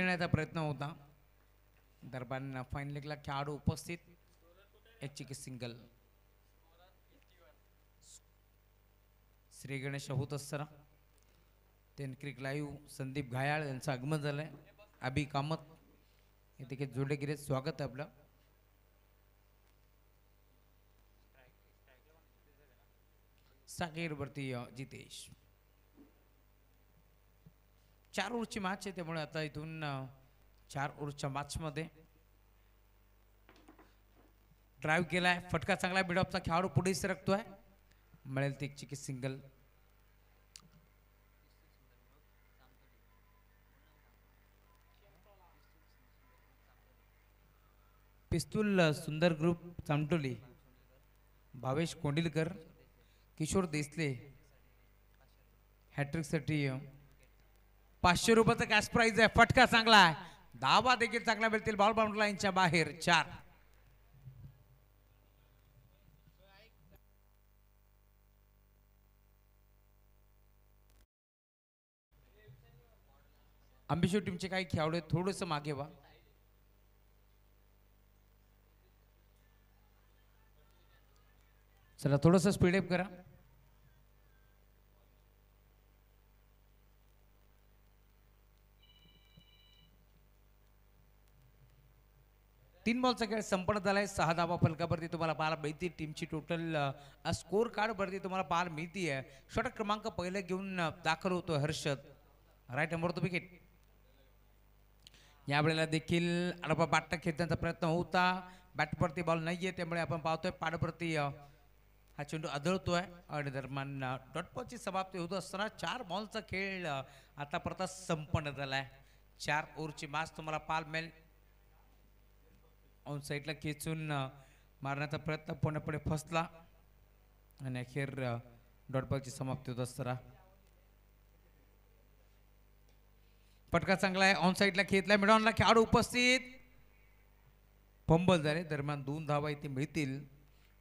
खेळण्याचा प्रयत्न होता. दरम्यान फायनल लेगला खेळाडू उपस्थित. एक चिकी सिंगल. श्री गणेश होत असताना क्रिक लाईव्ह संदीप घायाळ यांचं आगमन झालंय. अभि कामत हे देखील जोडले गेले. स्वागत आहे आपलं. सागेरवरती जितेश. 4 ओव्हरची मॅच आहे त्यामुळे आता इथून 4 ओव्हरच्या मॅचमध्ये ड्राईव्ह केलाय. फटका चांगला मिडऑफचा खेळाडू पुढे सरकतोय. मिळेल ती एक चिकी सिंगल. पिस्तूल सुंदर ग्रुप चामटोली, भावेश कोंडिलकर, किशोर देसले हॅट्रिकसाठी 500 रुपयाचा कॅश प्राइज आहे. फटका चांगला आहे. धावा देखील चांगला मिळतील. बॉल बाउंड्री लाईनच्या बाहेर 4. अंबिशो टीमचे काही खेळाडू आहेत, थोडंसं मागे व्हा. चला थोडंसं स्पीडअप करा. तीन बॉलचा खेळ संपन्न झालाय. 6 धावा फलकावरती तुम्हाला पाहायला मिळते. टीमची टोटल स्कोर कार्ड वरती तुम्हाला पाहायला मिळतीये. षटक क्रमांक पहिले घेऊन दाखल होतो हर्षद. राईट नंबर तो विकेट. यावेळेला देखील अडपा बाट्टा खेळण्याचा प्रयत्न होता. बॅटवरती बॉल नाहीये त्यामुळे आपण पाहतोय पाडवरती हा चेंडू आदळतोय आणि दरम्यान डॉटबॉलची समाप्ती होत असताना 4 बॉलचा खेळ आतापर्यंत संपन्न झालाय. 4 ओव्हरची मॅच तुम्हाला पाहायला मिळेल. ऑन साईडला खेचून मारण्याचा प्रयत्न पूर्णपणे फसला आणि अखेर डॉटबॉलची समाप्ती होत असताना फटका चांगला आहे. ऑन साईडला खेचला. मिडॉनला खेळाडू उपस्थित. फंबल झाले. दरम्यान 2 धावा इथे मिळतील.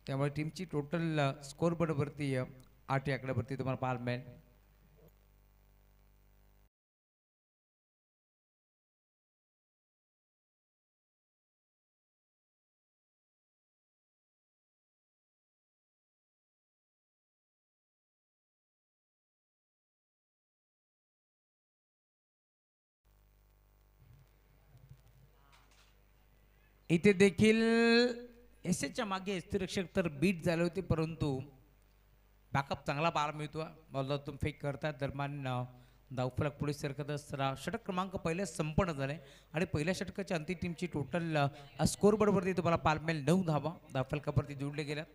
त्यामुळे टीमची टोटल स्कोर बोर्डवरती 8 आकड्यावरती तुम्हाला पाहायला मिळेल. इथे देखील एसएचच्या मागे यष्टिरक्षक तर बीट झाले होते, परंतु बॅकअप चांगला पाहायला मिळतो. बॉलतून फेक करतात. दरम्यान धावफलक पुढे सरकत असताना षटक क्रमांक पहिले संपन्न झाले आणि पहिल्या षटकाच्या अंतिम टीमची टोटल स्कोर बोर्डवरती तुम्हाला पाहायला मिळेल 9 धावा धावफलकावरती जोडले गेल्या.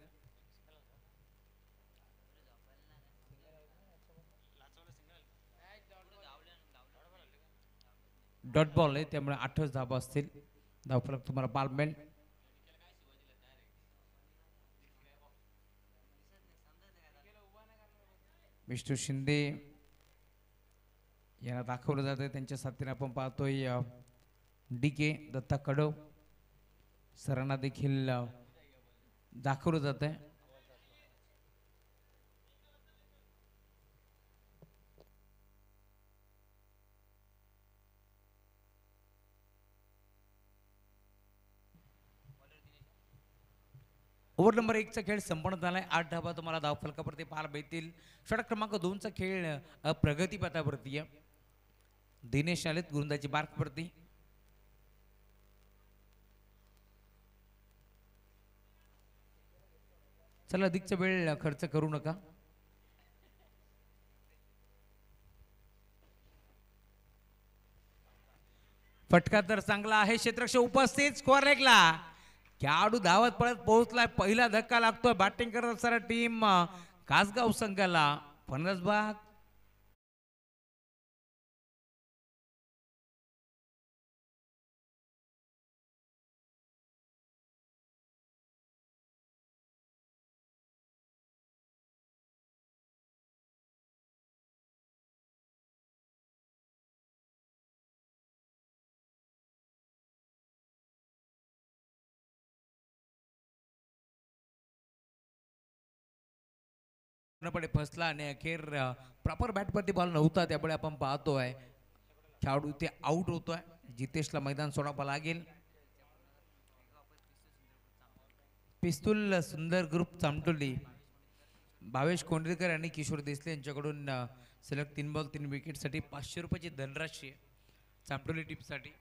डॉट बॉल आहे त्यामुळे 8च धावा असतील. धावफलक तुम्हाला पाहायला मिळेल. विष्णू शिंदे यांना दाखवलं जातं. त्यांच्या साथीने आपण पाहतोय DK दत्ता कडव सरांना देखील दाखवलं जात आहे. ओव्हर नंबर 1चा खेळ संपन्न झालाय. 8 धावा तुम्हाला धावफलकावरती पाहायला मिळतील. षटक क्रमांक 2चा खेळ प्रगतीपथावरती आहे. दिनेश आलेत गोलंदाजी मार्कवरती. चला अधिकचा वेळ खर्च करू नका. फटका तर चांगला आहे. क्षेत्ररक्षक उपस्थित. स्कोअर लेगला खेळाडू धावत पळत पोहोचलाय. पहिला धक्का लागतोय बॅटिंग करत असणारा टीम कासगाव संघाला. फणसबाग फसला आणि अखेर प्रॉपर बॅटवरती बॉल नव्हता त्यामुळे आपण पाहतोय खेळाडू इथे आउट होतोय. जितेशला मैदान सोडावं लागेल. पिस्तूल सुंदर ग्रुप चामटोली भावेश कोंडरेकर आणि किशोर देसले यांच्याकडून सलग 3 बॉल 3 विकेटसाठी 500 रुपयाची धनराशी आहे चामटोली टीमसाठी.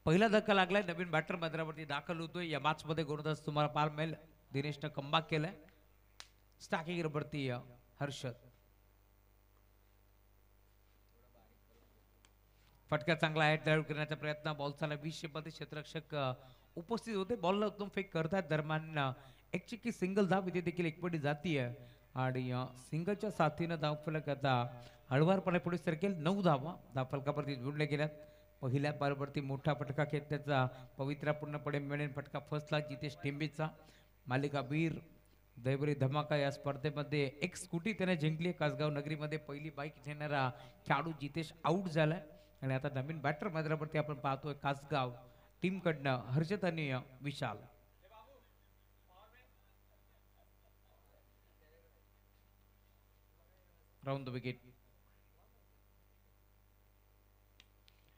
पहिला धक्का लागलाय. नवीन बॅटर मैदानावरती दाखल होतोय. या मॅच मध्ये गोलंदाज तुम्हाला पाहायला मिळेल. दिनेशनं कमबॅक केलाय. स्टॅकिंग वरती हर्षद. फटका चांगला आहे. ड्राईव्ह करण्याचा प्रयत्न. बॉल चालला 20 मध्ये. क्षेत्ररक्षक उपस्थित होते. बॉलला उत्तम फेक करतात. दरम्यान एक चिक्की सिंगल धाव इथे देखील एकपटी जातीय आणि सिंगलच्या साथीनं धावफलक आता हळवारपणे पुढे सरकेल. 9 धावा धावफलकावरती जोडल्या गेल्यात. पहिल्या बॉलवरती मोठा फटका खेळ त्याचा पवित्रा पूर्णपणे मिळेल. फटका फसला जितेश टेंबेचा. मालिकावीर दैवरी धमाका या स्पर्धेमध्ये एक स्कूटी त्याने जिंकली. कासगाव नगरीमध्ये पहिली बाईक घेणारा खेळाडू जितेश आउट झालाय आणि आता नवीन बॅटर मैदानावरती आपण पाहतोय कासगाव टीम कडनं हर्षद आणि विशाल. Round the wicket.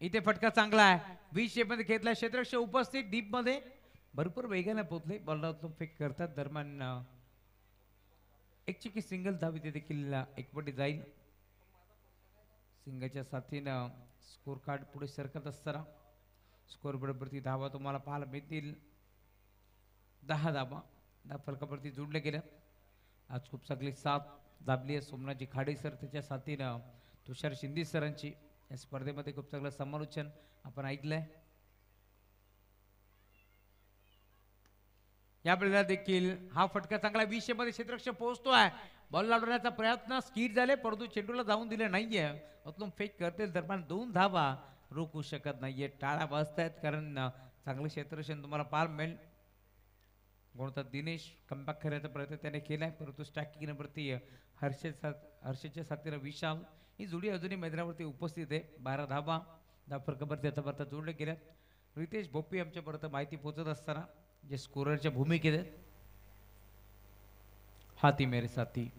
इथे फटका चांगला आहे. 20 मध्ये घेतला. क्षेत्ररक्षक उपस्थित. डीप मध्ये भरपूर वेगाने पोहोचले. बॉलला फेक करतात. दरम्यान एक चिकी सिंगल धाव इथे देखील एकपटी जाईल. सिंगलच्या साथीनं स्कोर कार्ड पुढे सरकत असताना स्कोर बरोबरती धावा तुम्हाला पाहायला मिळतील. 10 धावा फलकावरती जोडले गेल्या. आज खूप चांगली साथ दाबली आहे सोमनाथजी खाडे सर त्याच्या साथीनं तुषार शिंदे सरांची. या स्पर्धेमध्ये खूप चांगलं समालोचन आपण ऐकलंय. यावेळेला देखील हा फटका चांगला 20 मध्ये. क्षेत्ररक्षक पोहोचतोय. बॉल लावण्याचा प्रयत्न. स्कीड झाले परंतु चेंडूला जाऊन दिले नाहीये. अतून फेक करतील. दरम्यान 2 धावा रोखू शकत नाहीये. टाळा वाजतायत कारण चांगलं क्षेत्ररक्षण तुम्हाला पार मिळेल. कोणता दिनेश कमबॅक करण्याचा प्रयत्न त्याने केलाय परंतु स्टॅकिंग नंबरती हर्षदच्या साथीनं विशाल ही जोडी अजूनही मैदानावरती उपस्थित आहे. 12 धावा फरकावरती आता जोडले गेल्यात. रितेश भोपी आमच्यापर्यंत माहिती पोहोचत असताना जे स्कोररच्या भूमिकेत आहेत. हाती मेरे साथी.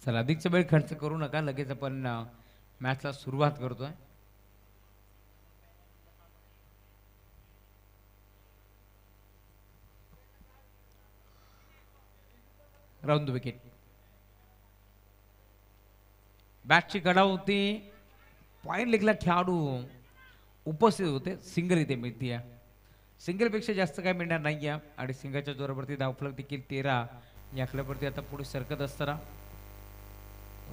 चला अधिकचा वेळ खर्च करू नका. लगेच आपण मॅचला सुरुवात करतोय. Round the wicket. बॅटची गडा होती. पॉइंट लेगला खेळाडू उपस्थित होते. सिंगल इथे मिळते. सिंगल पेक्षा जास्त काय मिळणार नाही आणि सिंगलच्या जोरावरती धावफलक देखील 13 या आकड्यावरती आता पुढे सरकत असताना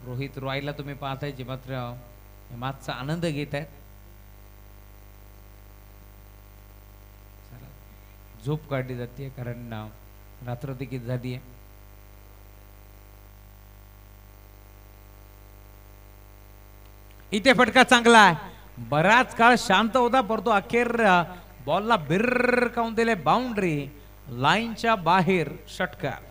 रोहित रॉयला तुम्ही पाहताय जे मात्र मॅचचा आनंद घेत आहेत. झोप काढली जाते कारण रात्र देखील झाली आहे. इथे फटका चांगला आहे. बराच काळ शांत होता परंतु अखेर बॉलला बिरकावून दिले. बाउंड्री लाईनच्या बाहेर. षटकार.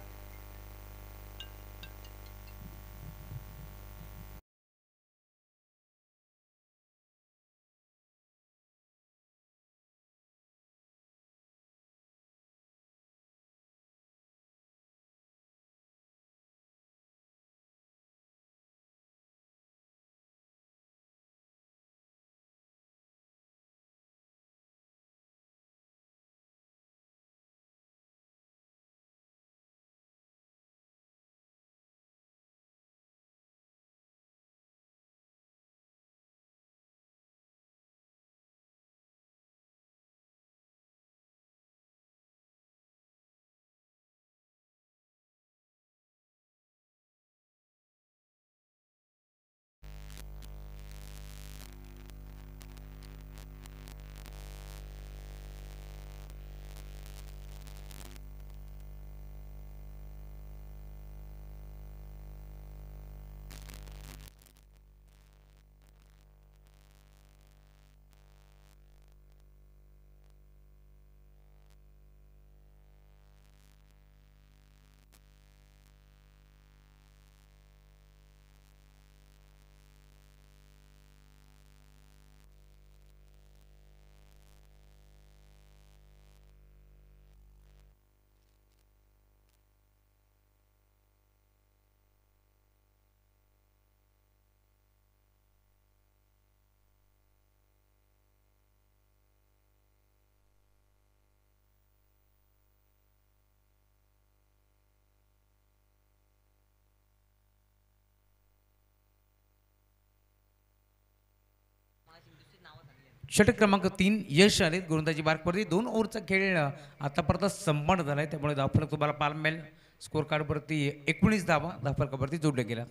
षटक क्रमांक 3 यश आले गोलंदाजी मार्कवरती 2 ओव्हरचा खेळ आतापर्यंत संपन्न झालाय त्यामुळे धावफलक तुम्हाला पाहायला मिळेल स्कोर कार्डवरती 19 धावा धावफलकावरती जोडल्या गेल्या.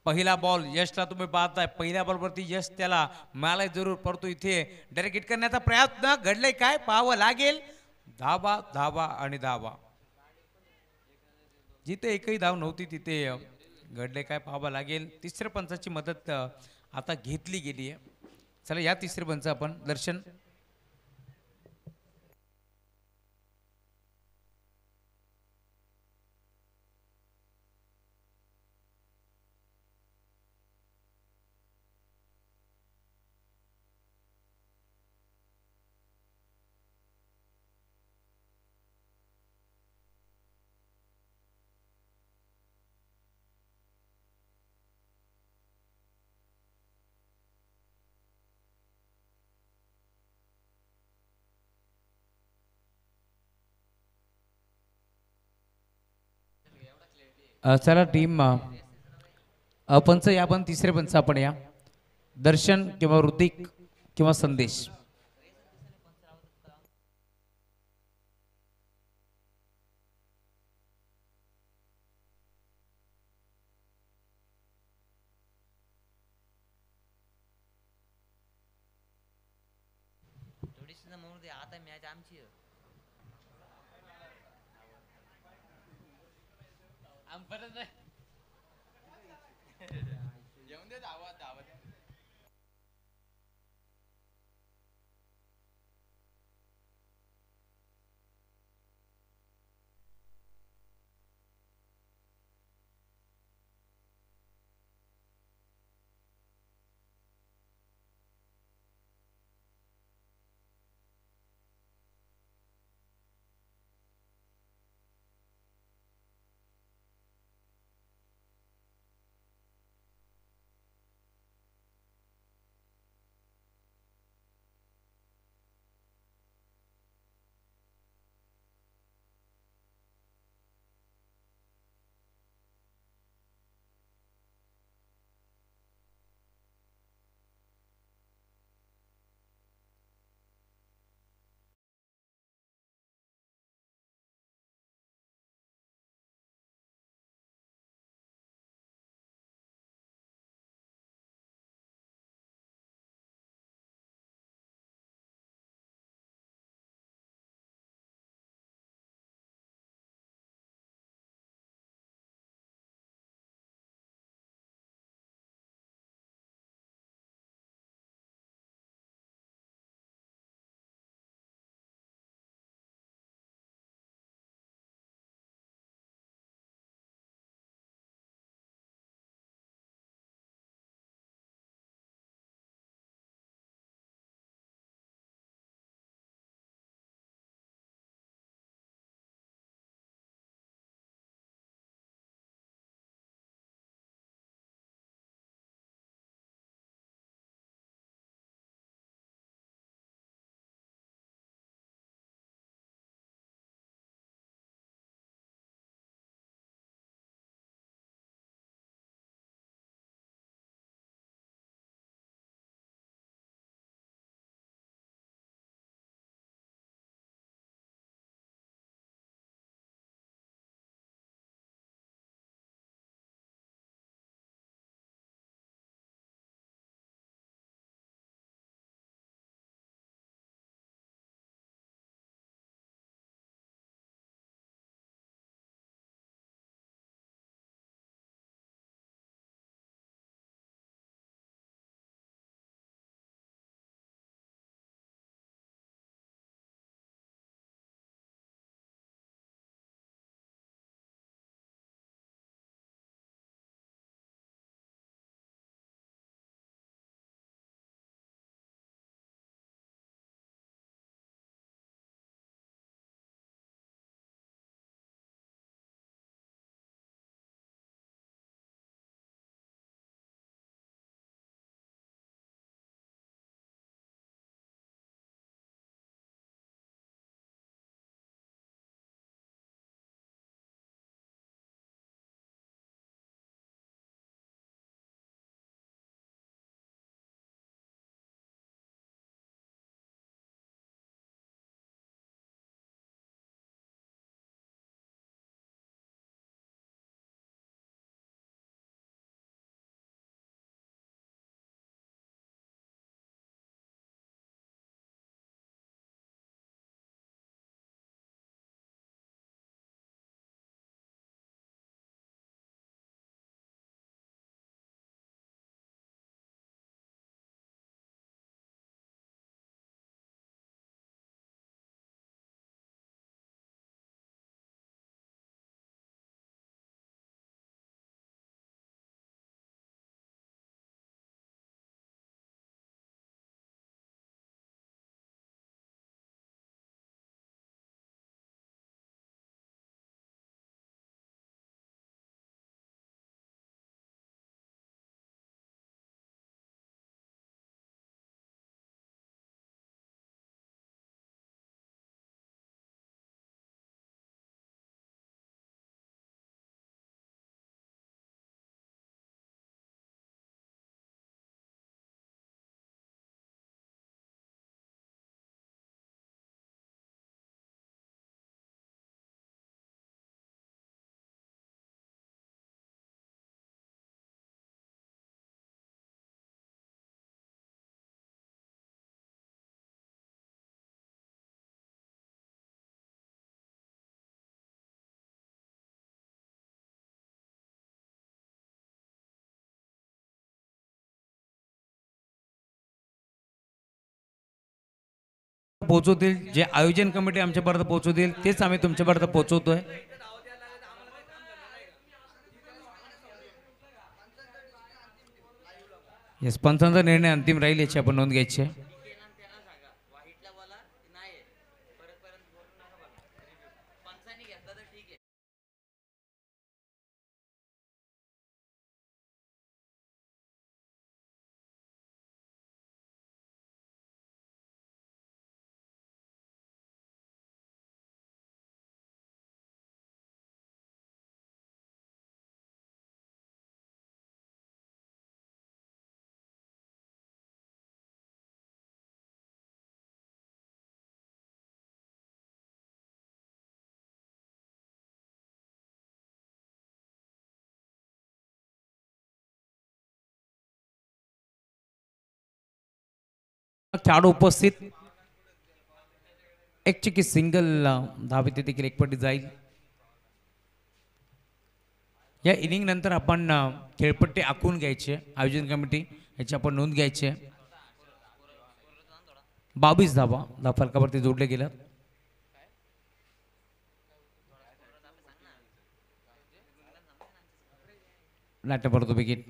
पहिला बॉल यशला तुम्ही पाहताय पहिल्या बॉलवरती यश त्याला मिळालाय जरूर परंतु इथे डायरेक्ट हिट करण्याचा प्रयत्न घडलाय काय पाहावं लागेल. धावा धावा आणि धावा जिथे एकही धाव नव्हती तिथे घडले काय पाहावं लागेल. तिसऱ्या पंचाची मदत आता घेतली गेली आहे. चला या तिसरे पंच आपण दर्शन चला टीम पंच या पण तिसरे पंच आपण या दर्शन किंवा ऋतिक किंवा संदेश. आता मॅच आमची येऊन दे धावत धावत पोहोचवतील, जे आयोजन कमिटी आमच्यापर्यंत पोहोचवतील तेच आम्ही तुमच्यापर्यंत पोहोचवतोय. येस, पंचांचा निर्णय अंतिम राहील याची आपण नोंद घ्यायची आहे. त्यांना सांगा वाईटला बोला नाही परत परत बोलू नका बोला पंचांनी घेतला तर ठीक आहे. खेळाडू उपस्थित एक चिकी सिंगल धावे ते देखील एकपटी जाईल. या इनिंग नंतर आपण खेळपट्टी आखून घ्यायची आहे. आयोजन कमिटी याची आपण नोंद घ्यायची आहे. 22 धावा फलकावरती जोडले गेल्यात. नाट्यपरतो विकेट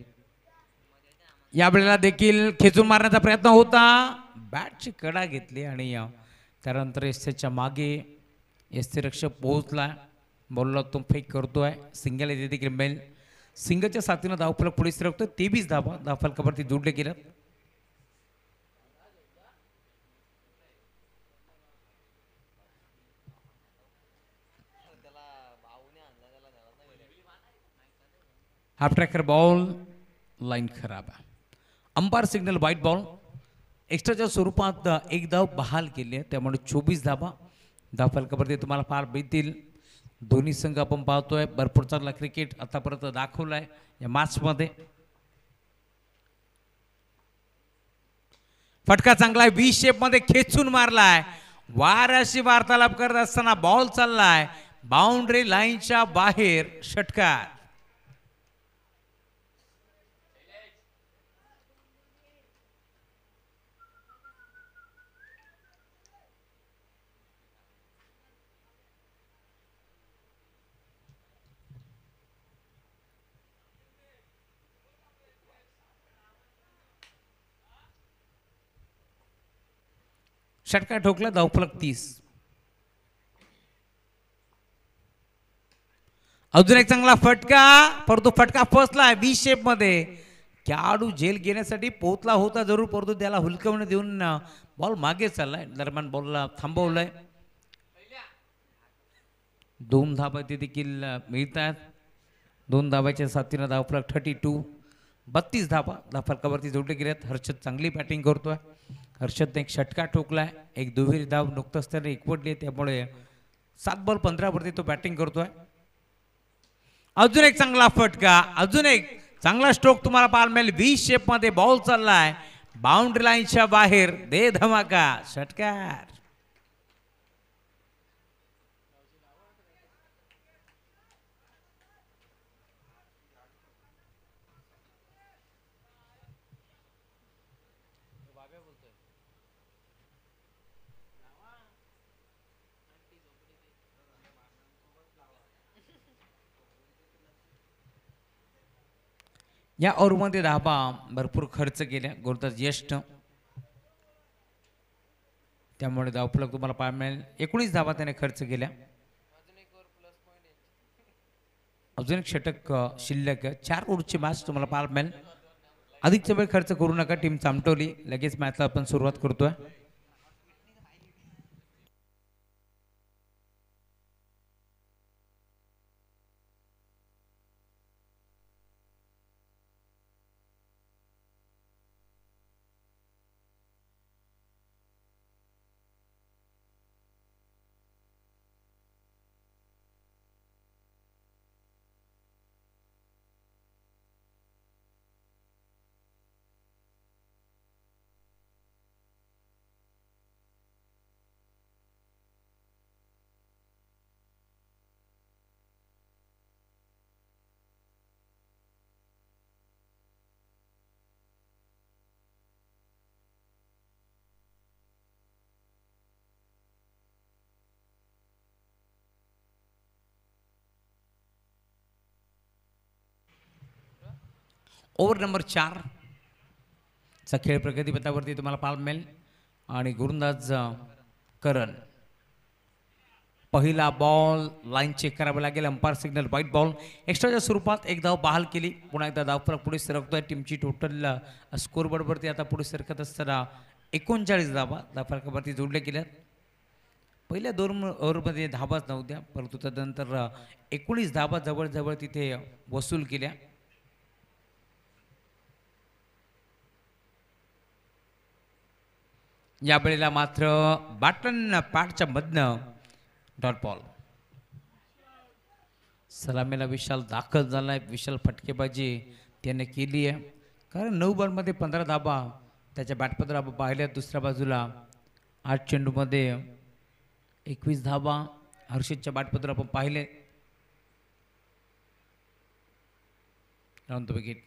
यावेळेला देखील खेचून मारण्याचा प्रयत्न होता. बॅटची कडा घेतली आणि त्यानंतर एसच्या मागे एसचे रक्षक पोहोचला. बॉलला तो फेक करतोय. सिंगल येथे देखील मिळेल. सिंगलच्या साथीनं धावफलक पुढे सरकतो. 23 धावा फलकावरती जोडले गेल्यात. हाफ ट्रॅकर बॉल लाईन खराब आहे. Umpire signal white ball. एक्स्ट्राच्या स्वरूपात एक धाव बहाल केली आहे, त्यामुळे 24 धाव फलकावरती तुम्हाला फार मिळतील. दोन्ही संघ आपण पाहतोय भरपूर चांगला क्रिकेट आतापर्यंत दाखवलाय या मॅचमध्ये. फटका चांगला आहे. 20 शेप मध्ये खेचून मारलाय. वाऱ्याशी वार्तालाप करत असताना बॉल चाललाय बाउंड्री लाईनच्या बाहेर. षटकार. षटकार ठोकला. धावफलक 30. अजून एक चांगला फटका, परंतु फटका फसलाय 20 शेप मध्ये. खेळाडू झेल घेण्यासाठी पोहोचला होता जरूर, परंतु त्याला हुलकवणे देऊन बॉल मागे चाललाय. दरम्यान बॉलला थांबवलंय. 2 धावा ते देखील मिळतात. 2 धावाच्या साथीनं धावफलक 32. 32 धावा फलकावरती जोडले गेल्यात. हर्षद चांगली बॅटिंग करतोय. हर्षदने एक षटकार ठोकलाय. एक दुहेरी धाव नुकतंच त्याने एकवटली, त्यामुळे 7 बॉल 15 वरती तो बॅटिंग करतोय. अजून एक चांगला फटका, अजून एक चांगला स्ट्रोक तुम्हाला पाहायला मिळेल. 20 शेप मध्ये बॉल चाललाय बाउंड्री लाईनच्या बाहेर. दे धमाका. षटकार. या ओव्हरमध्ये धाबा भरपूर खर्च केल्या गोलंदाज यश, त्यामुळे धावफलक तुम्हाला पाहायला मिळेल. 19 धावा त्याने खर्च केल्या. अजून एक षटक शिल्लक. 4 ओव्हरची मॅच तुम्हाला पाहायला मिळेल. अधिकचा वेळ खर्च करू नका. टीम चामटवली. लगेच मॅचला आपण सुरुवात करतोय. ओव्हर नंबर 4 चा खेळ प्रगतीपथावरती तुम्हाला पाहायला मिळेल आणि गोलंदाज करण. पहिला बॉल लाईन चेक करावं लागेल. Umpire signal white ball. एक्स्ट्राच्या स्वरूपात एक धाव बहाल केली. पुन्हा एकदा धावफलक पुढे सरकतोय. टीमची टोटल स्कोर बोर्डवरती आता पुढे सरकत असताना 39 धावा धावफलकावरती जोडल्या गेल्या. पहिल्या 2 ओव्हरमध्ये धावाच नव्हत्या, परंतु तदनंतर 19 धावा जवळजवळ तिथे वसूल केल्या. या वेळेला मात्र बॅटन पॅडच्या मधनं डॉट बॉल. सलामीला विशाल दाखल झालाय. विशाल फटकेबाजी त्याने केली आहे, कारण 9 बॉलमध्ये 15 धाबा त्याच्या बॅटपत्र आपण पाहिल्या. दुसऱ्या बाजूला 8 चेंडूमध्ये 21 धाबा हर्षितच्या बॅटपत्र आपण पाहिले. Round the wicket.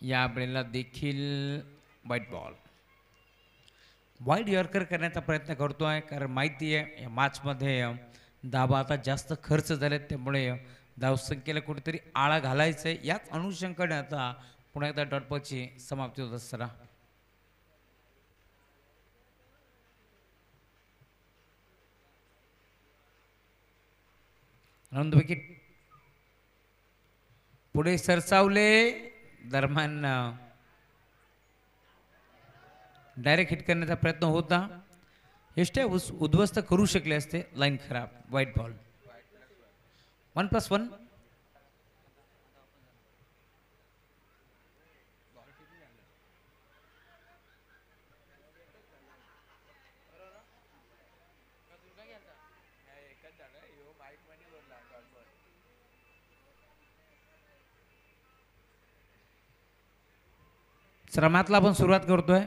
या वेळेला देखील व्हाईट बॉल. वाईड यॉर्कर करण्याचा प्रयत्न करतोय, कारण माहिती आहे या मॅचमध्ये धाबा आता जास्त खर्च झालेत, त्यामुळे धावसंख्येला कुठेतरी आळा घालायचा आहे. याच अनुषंगाने आता पुन्हा एकदा डॉट बॉलची समाप्ती होत असताना राऊंड द विकेट. पुढे सरसावले दरम्यान डायरेक्ट हिट करण्याचा प्रयत्न होता. एष्ट्या उद्ध्वस्त करू शकले असते. लाईन खराब. White ball. 1+1. श्रमातला आपण सुरुवात करतोय,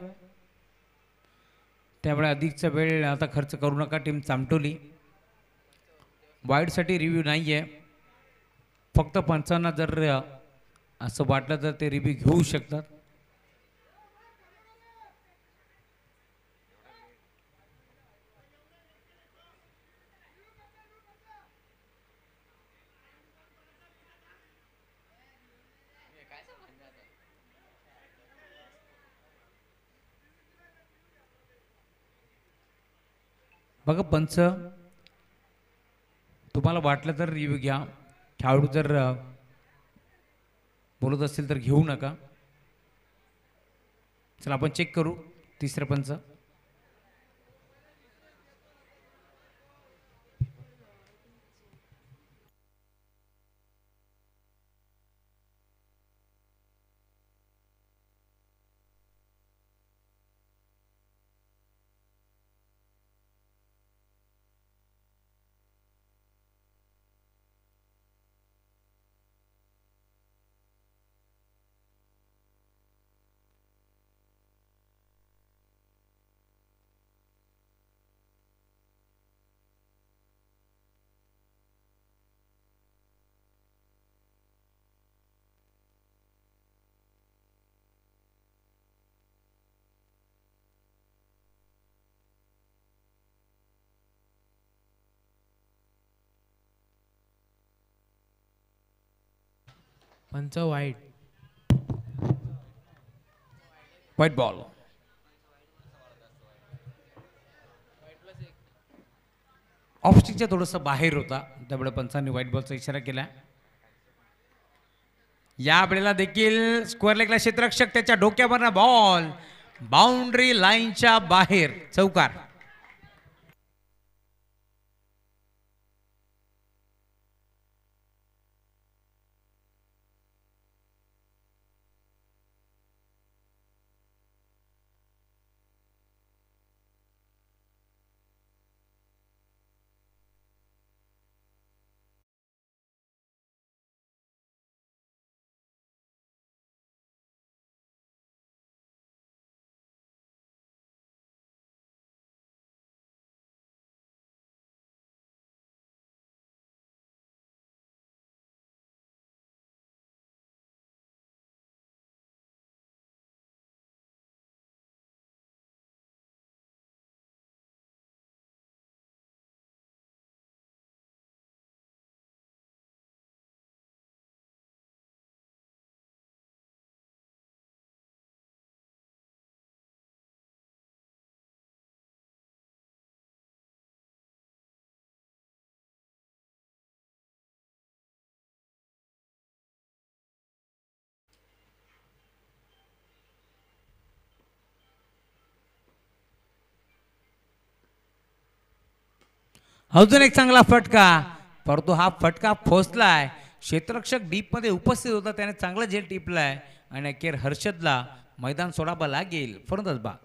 त्यामुळे अधिकचा वेळ आता खर्च करू नका. टीम चामटोली. वाईडसाठी रिव्ह्यू नाही आहे, फक्त पंचांना जर असं वाटलं तर ते रिव्ह्यू घेऊ शकतात. बघा पंच, तुम्हाला वाटलं तर रिव्ह्यू घ्या. खेळाडू जर बोलत असतील तर घेऊ नका. चला आपण चेक करू. तिसरं पंच. पंच वाईट. White ball. ऑफस्टिकच्या थोडंसं बाहेर होता, त्यामुळे पंचांनी व्हाईट बॉलचा इशारा केला. या वेळेला देखील स्क्वेअर लेगला क्षेत्ररक्षक त्याच्या डोक्यावर बॉल बाउंड्री लाईनच्या बाहेर. चौकार. अजून एक चांगला फटका, परंतु हा फटका फोसलाय. क्षेत्ररक्षक डीप मध्ये उपस्थित होता, त्याने चांगला झेल टिपलाय आणि अखेर हर्षदला मैदान सोडावं लागेल. फलंदाज बा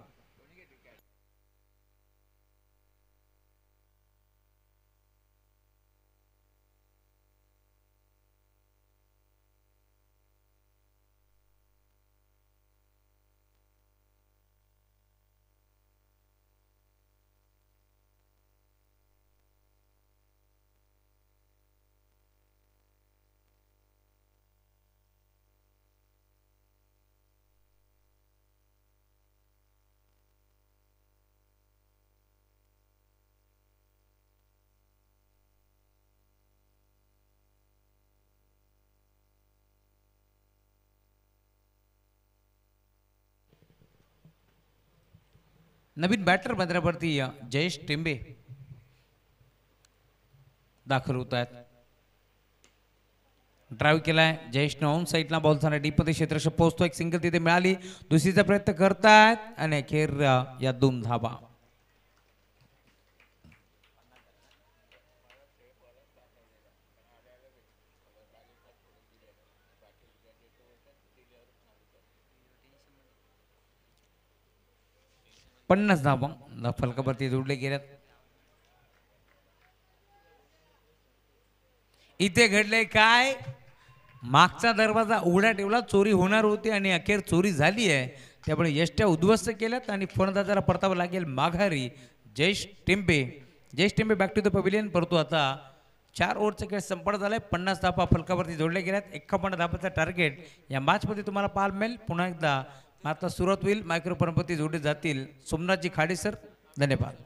नवीन बॅटर मैदानावरती जयेश टेंबे दाखल होत आहेत. ड्राईव्ह केलाय जयेशने, ऑन साईडला बॉल झाला, डीप मध्ये क्षेत्ररक्षक पोहोचतो, एक सिंगल तिथे मिळाली, दुसरीचा प्रयत्न करतायत आणि अखेर या 2 धावा. पन्नास धावा फलकावरती जोडले गेल्यात. इथे घडले काय, मागचा दरवाजा उघडा ठेवला, चोरी होणार होती आणि अखेर चोरी झाली आहे. त्यामुळे यष्ट्या उद्ध्वस्त केल्यात आणि फलंदाजाला परतावं लागेल माघारी. Jayesh Tembe back to the pavilion. परंतु आता 4 ओव्हरचा खेळ संपन्न झालाय. 50 धावा फलकावरती जोडल्या गेल्यात. 51 धावाचा टार्गेट या मॅचमध्ये तुम्हाला पाहायला मिळेल. पुन्हा एकदा आता सुरुवात होईल, मायक्रोफोनवरती जोडले जातील सोमनाथजी खाडे सर. धन्यवाद.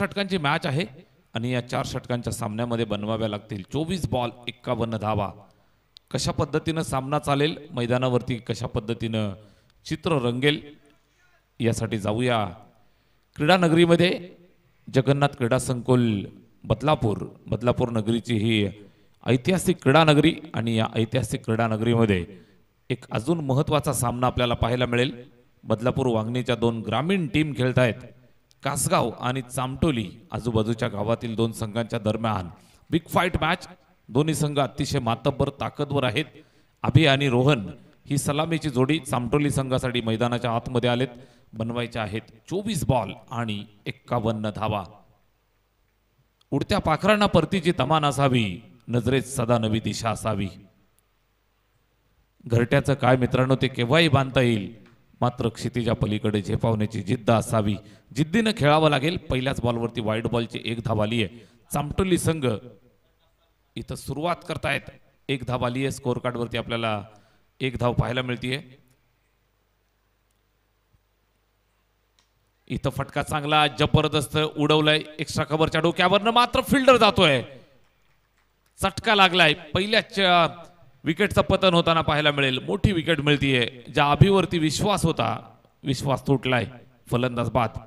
षटकांची मॅच आहे आणि या 4 षटकांच्या सामन्यामध्ये बनवाव्या लागतील 24 बॉल 51 धावा. कशा पद्धतीनं सामना चालेल, मैदानावरती कशा पद्धतीनं चित्र रंगेल, यासाठी जाऊया क्रीडा नगरीमध्ये. जगन्नाथ क्रीडा संकुल बदलापूर नगरीची ही ऐतिहासिक क्रीडा नगरी आणि या ऐतिहासिक क्रीडा नगरीमध्ये एक अजून महत्त्वाचा सामना आपल्याला पाहायला मिळेल. बदलापूर वांगणीच्या 2 ग्रामीण टीम खेळत आहेत. कासगाव आणि चामटोली आजूबाजूच्या गावातील 2 संघांच्या दरम्यान बिग फाईट मॅच. दोन्ही संघ अतिशय मातब्बर ताकदवर आहेत. अभि आणि रोहन ही सलामीची जोडी चामटोली संघासाठी मैदानाच्या आतमध्ये आलेत. बनवायच्या आहेत 24 बॉल आणि 51 धावा. उडत्या पाखरांना परतीची तमान असावी, नजरेत सदा नवी दिशा असावी. घरट्याचं काय मित्रांनो ते केव्हाही बांधता येईल, मात्र क्षितिजा पलीकडे झेपावण्याची जिद्द असावी. जिद्दीनं खेळावं लागेल. पहिल्याच बॉलवरती वाईड बॉलची 1 धाव आली आहे. चामटोली संघ इथं सुरुवात करतायत. 1 धाव आली आहे. स्कोर कार्डवरती आपल्याला 1 धाव पाहायला मिळतीये. इथं फटका चांगला जबरदस्त उडवलाय एक्स्ट्रा कव्हरच्या डोक्यावरनं, मात्र फिल्डर जातोय. चटका लागलाय. पहिल्याच विकेटचं पतन होताना पाहायला मिळेल. मोठी विकेट मिळतीये. ज्या अभिवरती विश्वास होता, विश्वास तुटलाय. फलंदाज बाद.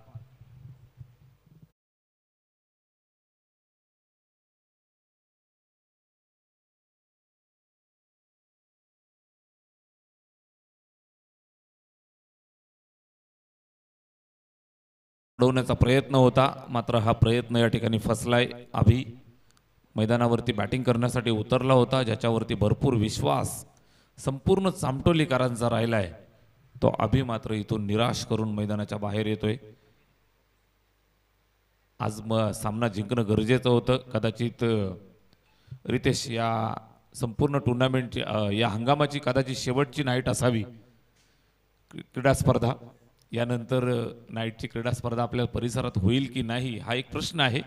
उडवण्याचा प्रयत्न होता, मात्र हा प्रयत्न या ठिकाणी फसलाय. अभि मैदानावरती बॅटिंग करण्यासाठी उतरला होता, ज्याच्यावरती भरपूर विश्वास संपूर्ण चामटोलीकरांचा राहिलाय. तो अभि मात्र इथून निराश करून मैदानाच्या बाहेर येतोय. आज सामना जिंकणं गरजेचं होतं. कदाचित रितेश या संपूर्ण टुर्नामेंटची या हंगामाची कदाचित शेवटची नाईट असावी क्रीडा स्पर्धा. यानंतर नाईटची क्रीडा स्पर्धा आपल्या परिसरात होईल की नाही हा एक प्रश्न आहे.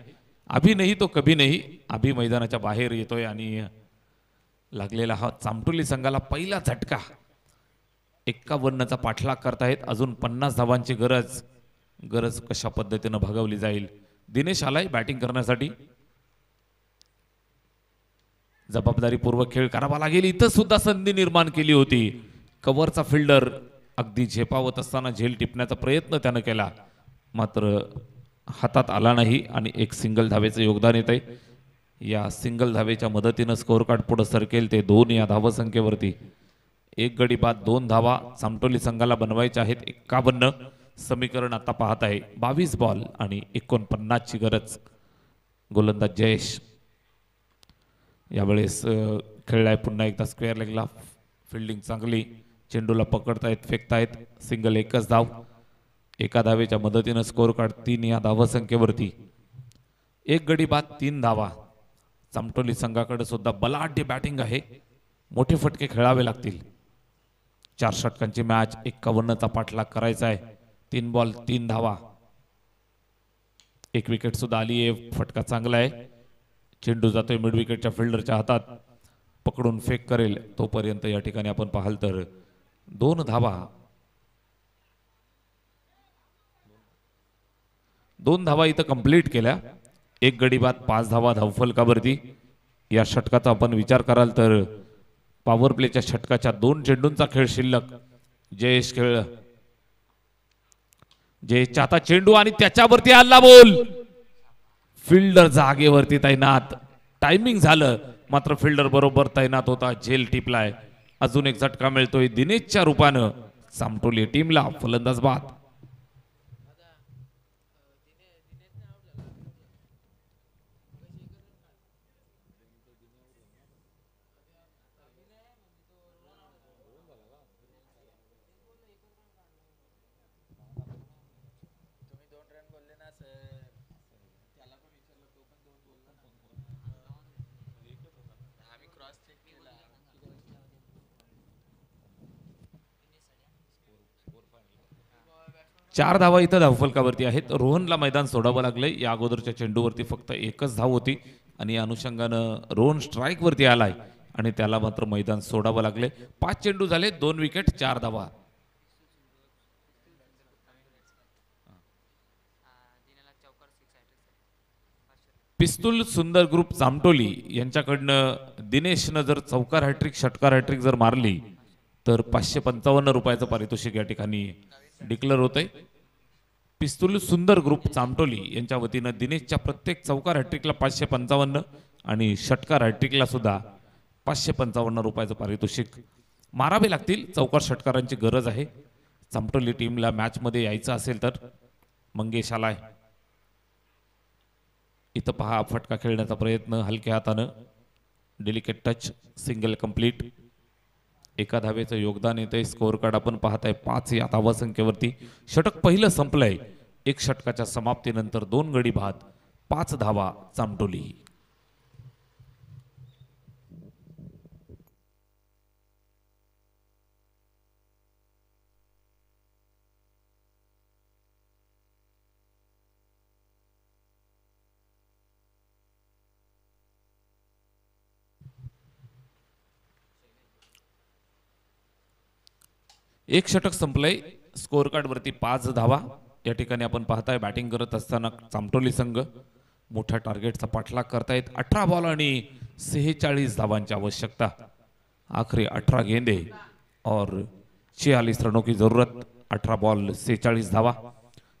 अभि नाही तो कभी नाही. अभि मैदानाच्या बाहेर येतोय आणि लागलेला हा चामटोली संघाला पहिला झटका. 51चा पाठलाग करतायत. अजून 50 धावांची गरज कशा पद्धतीनं भागवली जाईल. दिनेश आलाय बॅटिंग करण्यासाठी. जबाबदारीपूर्वक खेळ करावा लागेल. इथं सुद्धा संधी निर्माण केली होती. कव्हरचा फिल्डर अगदी झेपावत असताना झेल टिपण्याचा प्रयत्न त्यानं केला, मात्र हातात आला नाही आणि एक सिंगल धावेचं योगदान येत आहे. या सिंगल धावेच्या मदतीनं स्कोअर कार्ड पुढे सरकेल ते 2 या धावसंख्येवरती. 1 गडी बाद 2 धावा चामटोली संघाला बनवायच्या आहेत. 51 समीकरण आता पाहत आहे. 22 बॉल आणि 49 ची गरज. गोलंदाज जयेश यावेळेस खेळलाय पुन्हा एकदा स्क्वेअर लेगला. फिल्डिंग चांगली. चेंडूला पकडतायत, फेकतायत. सिंगल 1च धाव. 1 धावेच्या मदतीनं स्कोअर कार्ड 3 या धावसंख्येवरती. 1 गडी बाद 3 धावा. चामटोली संघाकडे सुद्धा बलाढ्य बॅटिंग आहे. मोठे फटके खेळावे लागतील. 4 षटकांची मॅच. 51चा पाठलाग करायचा आहे. 3 बॉल 3 धावा. 1 विकेट सुद्धा आली आहे. फटका चांगला आहे. चेंडू जातोय मिड विकेटच्या फिल्डरच्या हातात. पकडून फेक करेल तोपर्यंत या ठिकाणी आपण पाहाल तर 2 धावा. 2 धावा इथं कंप्लीट केल्या. 1 गडी बाद 5 धावा धावफलकावरती. या षटकाचा आपण विचार कराल तर पॉवर प्लेच्या षटकाच्या 2 चेंडूंचा खेळ शिल्लक. जयेश खेळ. जयेशचा आता चेंडू आणि त्याच्यावरती हल्ला बोल. फिल्डर जागेवरती तैनात. टायमिंग झालं, मात्र फिल्डर बरोबर तैनात होता. झेल टिपलाय. अजून एक झटका मिळतोय दिनेशच्या रूपानं चामटोली टीमला. फलंदाज बाद. चार धावा इथं धावफलकावरती आहेत. रोहनला मैदान सोडावं लागलंय. या अगोदरच्या चेंडूवरती फक्त 1च धाव होती आणि या अनुषंगानं रोहन स्ट्राईक वरती आलाय आणि त्याला मात्र मैदान सोडावं लागले. 5 चेंडू झाले, 2 विकेट, 4 धावा. पिस्तूल सुंदर ग्रुप जामटोली यांच्याकडनं दिनेशनं जर चौकार हॅट्रिक षटकार हॅट्रिक जर मारली तर 555 रुपयाचं पारितोषिक या ठिकाणी डिक्लेअर होतंय. पिस्तूल सुंदर ग्रुप जामटोली यांच्या वतीनं दिनेशच्या प्रत्येक चौकार हॅट्रिकला 555 आणि षटकार हॅट्रिकला सुद्धा 555 रुपयाचं पारितोषिक मारावे लागतील. चौकार षटकारांची गरज आहे. जामटोली टीमला मॅच मध्ये यायचं असेल तर मंगेश आलाय. इथं पहा फटका खेळण्याचा प्रयत्न हलक्या हातानं, डेलिकेट टच, सिंगल कंप्लीट. एका धावेचं योगदान येतंय. स्कोअर कार्ड आपण पाहताय 5 या धावा संख्येवरती. षटक पहिलं संपलंय. एक षटकाच्या समाप्तीनंतर 2 गडी बाद, 5 धावा जामटोली. एक षटक संपलंय. स्कोअर कार्ड वरती 5 धावा. या ठिकाणी आपण पाहताय बॅटिंग करत असताना चामटोली संघ मोठ्या टार्गेटचा पाठलाग करतायत. 18 बॉल आणि 46 धावांची आवश्यकता. आखरी 18 गेंदे और 46 रनों की जरूरत. 18 बॉल 46 धावा.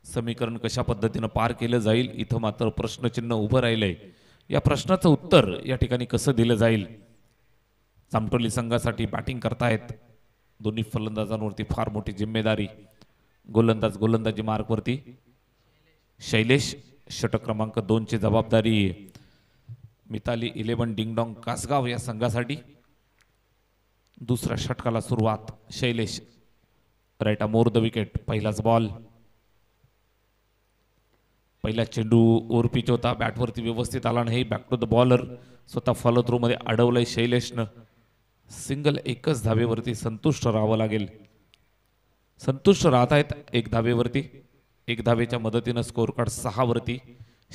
समीकरण कशा पद्धतीनं पार केलं जाईल इथं मात्र प्रश्नचिन्ह उभं राहिलंय. या प्रश्नाचं उत्तर या ठिकाणी कसं दिलं जाईल. चामटोली संघासाठी बॅटिंग करतायत दोन्ही फलंदाजांवरती फार मोठी जिम्मेदारी. गोलंदाजी मार्कवरती शैलेश. षटक क्रमांक 2 ची जबाबदारी मिताली 11 डिंगडॉंग कासगाव या संघासाठी. दुसऱ्या षटकाला सुरुवात Shailesh. Right more the wicket. पहिलाच बॉल. पहिला चेंडू ओव्हर पिच होता. बॅटवरती व्यवस्थित आला नाही. Back to the bowler. स्वतः फॉलो थ्रू मध्ये अडवलंय शैलेशनं. सिंगल एकच धावेवरती संतुष्ट राहावं लागेल. संतुष्ट राहत आहेत एक धावेवरती. एक धावेच्या मदतीनं स्कोअर कार्ड 6 वरती.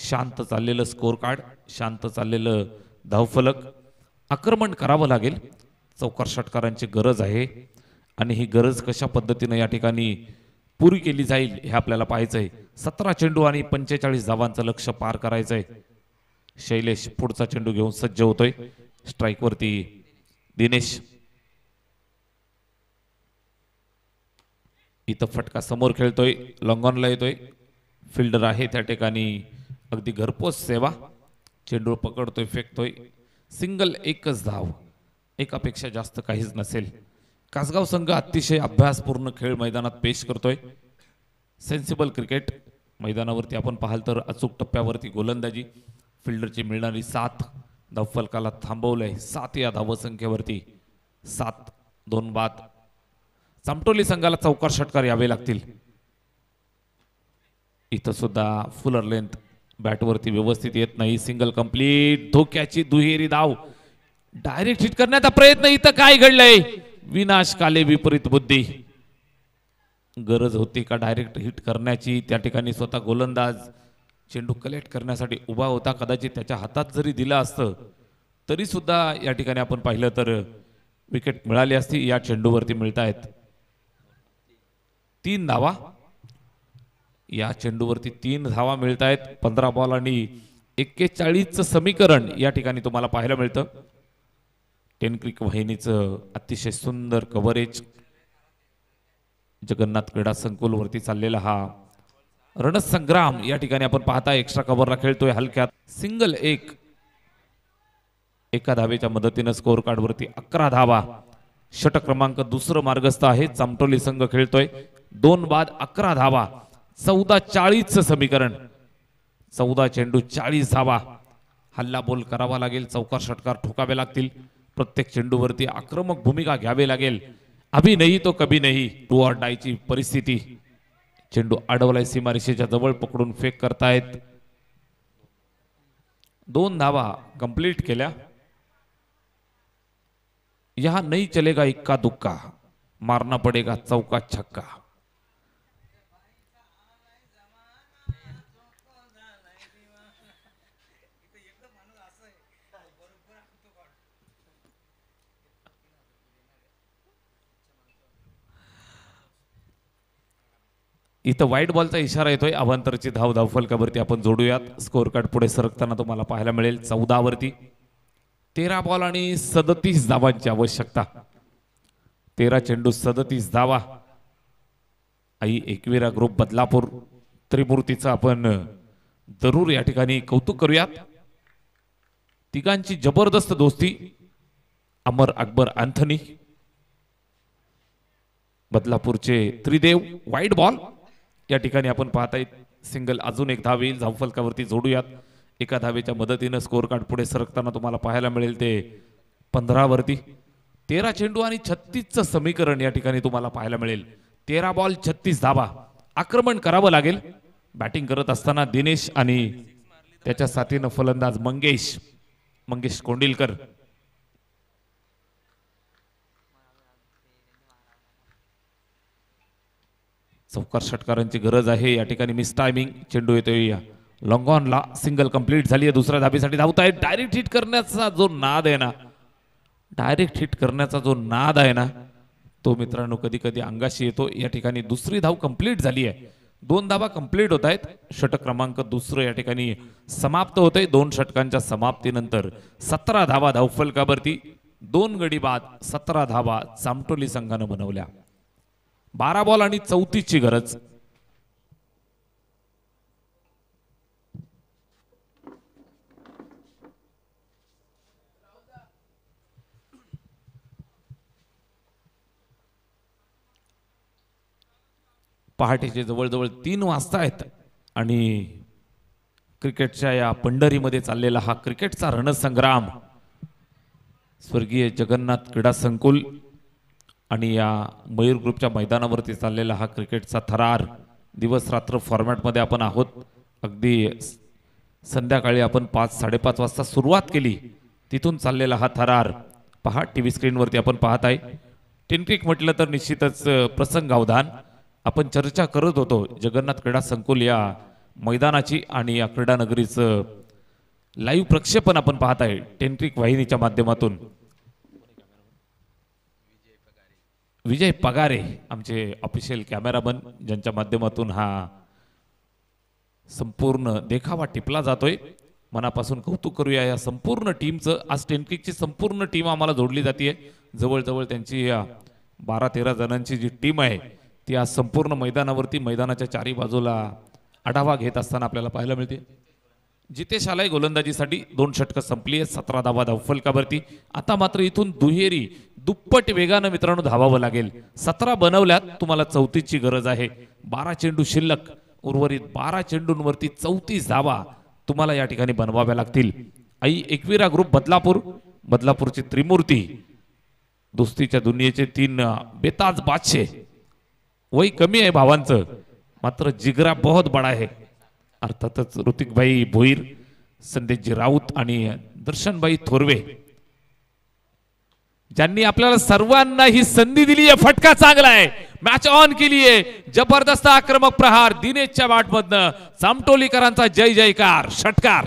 शांत चाललेलं स्कोअर कार्ड, शांत चाललेलं धावफलक. आक्रमण करावं लागेल. चौकार षटकारांची गरज आहे आणि ही गरज कशा पद्धतीनं या ठिकाणी पुरी केली जाईल हे आपल्याला पाहायचंय. 17 चेंडू आणि 45 धावांचं लक्ष्य पार करायचंय. शैलेश पुढचा चेंडू घेऊन सज्ज होतोय. स्ट्राईक वरती दिनेश. इथं फटका समोर खेळतोय. लॉंगॉनला येतोय. फिल्डर आहे त्या ठिकाणी अगदी घरपोच सेवा. चेंडू पकडतोय, फेकतोय. सिंगल एकच धाव. एकापेक्षा जास्त काहीच नसेल. कासगाव संघ अतिशय अभ्यासपूर्ण खेळ मैदानात पेश करतोय. सेन्सिबल क्रिकेट मैदानावरती आपण पाहाल तर अचूक टप्प्यावरती गोलंदाजी. फिल्डरची मिळणारी साथ. धावफलकाला थांबवलंय 7 या धावसंख्येवरती. 7 2 बाद. चामटोली संघाला चौकार षटकार यावे लागतील. इथं सुद्धा फुलर लेंथ बॅटवरती व्यवस्थित येत नाही. Single complete. धोक्याची दुहेरी धाव. डायरेक्ट हिट करण्याचा प्रयत्न. इथं काय घडलंय. विनाशकाले विपरीत बुद्धी. गरज होती का डायरेक्ट हिट करण्याची. त्या ठिकाणी स्वतः गोलंदाज चेंडू कलेक्ट करण्यासाठी उभा होता. कदाचित त्याच्या हातात जरी दिला असतं तरी सुद्धा या ठिकाणी आपण पाहिलं तर विकेट मिळाली असती. या चेंडूवरती मिळतायत 3 धावा. या चेंडूवरती 3 धावा मिळतायत. 15 बॉल आणि 41चं समीकरण या ठिकाणी तुम्हाला पाहायला मिळतं. टेन क्रिक वाहिनीचं अतिशय सुंदर कव्हरेज. जगन्नाथ क्रीडा संकुल वरती चाललेला हा रणसंग्राम या ठिकाणी आपण पाहता. एक्स्ट्रा कव्हरला खेळतोय हलक्यात. सिंगल एक. एका धावेच्या मदतीनं स्कोअर कार्ड वरती 11 धावा. षटक क्रमांक 2 मार्गस्थ आहे. चामटोली संघ खेळतोय 2 बाद 11 धावा. 14-40चं समीकरण. 14 चेंडू 40 धावा. हल्ला बोल करावा लागेल. चौकार षटकार ठोकावे लागतील. प्रत्येक चेंडूवरती आक्रमक भूमिका घ्यावी लागेल. अभी नाही तो कभी नाही. टू ऑर डायची परिस्थिती. चेंडू अडवलाय सीमारेषेच्या जवळ. पकडून फेक करतायत. 2 धावा कंप्लीट केल्या. यहां नहीं चलेगा इक्का दुक्का. मारना पडेगा चौका छक्का. इथं व्हाईट बॉलचा इशारा येतोय. अवांतरची धाव धावफलकावरती आपण जोडूयात. स्कोअर कार्ड पुढे सरकताना तुम्हाला पाहायला मिळेल 14 वरती. 13 बॉल आणि 37 धावांची आवश्यकता. 13 चेंडू 37 धावा. आई एकविरा ग्रुप बदलापूर त्रिमूर्तीचं आपण जरूर या ठिकाणी कौतुक करूयात. तिघांची जबरदस्त दोस्ती. अमर अकबर अँथनी बदलापूरचे त्रिदेव. व्हाईट बॉल या ठिकाणी आपण पाहताय. सिंगल अजून एक धाव येईल. धावफलकावरती जोडूयात. एका धावेच्या मदतीनं स्कोअर कार्ड पुढे सरकताना तुम्हाला पाहायला मिळेल ते 15 वरती. 13 चेंडू आणि 36चं समीकरण या ठिकाणी तुम्हाला पाहायला मिळेल. 13 बॉल 36 धावा. आक्रमण करावं लागेल. बॅटिंग करत असताना दिनेश आणि त्याच्या साथीनं फलंदाज मंगेश कोंडिलकर. चौकार षटकारांची गरज आहे या ठिकाणी. मिस टायमिंग चेंडू येतोय या लॉंग ऑनला. सिंगल कंप्लीट झाली आहे. दुसऱ्या धाबीसाठी धावताय. डायरेक्ट हिट करण्याचा जो नाद आहे ना तो मित्रांनो कधी कधी अंगाशी येतो. या ठिकाणी दुसरी धाव कंप्लीट झाली आहे. 2 धावा कंप्लीट होत आहेत. षटक क्रमांक दुसरं या ठिकाणी समाप्त होतंय. 2 षटकांच्या समाप्तीनंतर 17 धावा धावफलकावरती. 2 गडी बाद 17 धावा चामटोली संघानं बनवल्या. 12 बॉल आणि 34ची गरज. पहाटेचे जवळजवळ 3 वाजता आहेत आणि क्रिकेटच्या या पंढरीमध्ये चाललेला हा क्रिकेटचा रणसंग्राम. स्वर्गीय जगन्नाथ क्रीडा संकुल आणि या मयूर ग्रुपच्या मैदानावरती चाललेला हा क्रिकेटचा थरार. दिवस रात्र फॉर्मॅटमध्ये आपण आहोत. अगदी संध्याकाळी आपण 5-5:30 वाजता सुरुवात केली. तिथून चाललेला हा थरार पहा. टीव्ही स्क्रीनवरती आपण पाहत आहे. टेनक्रिक म्हटलं तर निश्चितच प्रसंगावधान. आपण चर्चा करत होतो जगन्नाथ क्रीडा संकुल या मैदानाची आणि या क्रीडा नगरीचं लाईव्ह प्रक्षेपण आपण पाहत आहे टेनक्रिक वाहिनीच्या माध्यमातून. विजय पगारे आमचे ऑफिशियल कॅमेरामन ज्यांच्या माध्यमातून हा संपूर्ण देखावा टिपला जातोय. मनापासून कौतुक करूया या संपूर्ण टीमचं. आज टेनक्रिकची संपूर्ण टीम आम्हाला जोडली जाते. जवळजवळ त्यांची 12-13 जणांची जी टीम आहे ती आज संपूर्ण मैदानावरती मैदानाच्या चारी बाजूला आढावा घेत असताना आपल्याला पाहायला मिळते. जितेश आलाय गोलंदाजीसाठी. 2 षटकं संपली आहेत. 17 धावा धावफलकावरती. आता मात्र इथून दुहेरी दुप्पट वेगानं मित्रांनो धावावं लागेल. 17 बनवल्यात. तुम्हाला 34ची गरज आहे. 12 चेंडू शिल्लक. उर्वरित 12 चेंडूंवरती 34 धावा तुम्हाला या ठिकाणी बनवाव्या लागतील. आई एकविरा ग्रुप बदलापूरची त्रिमूर्ती. दोस्तीच्या दुनियेचे 3 बेताज बादशे. वय कमी आहे भावांचं मात्र जिगरा बहुत बडा आहे. अर्थातच ऋतिकभाई भोईर, संदेशजी राऊत आणि दर्शनभाई थोरवे ज्यांनी आपल्याला सर्वांना ही संधी दिली आहे. फटका चांगला आहे. मॅच ऑन केली आहे. जबरदस्त आक्रमक प्रहार दिनेशच्या बॅटमधनं. चामटोलीकरांचा जय जयकार. षटकार.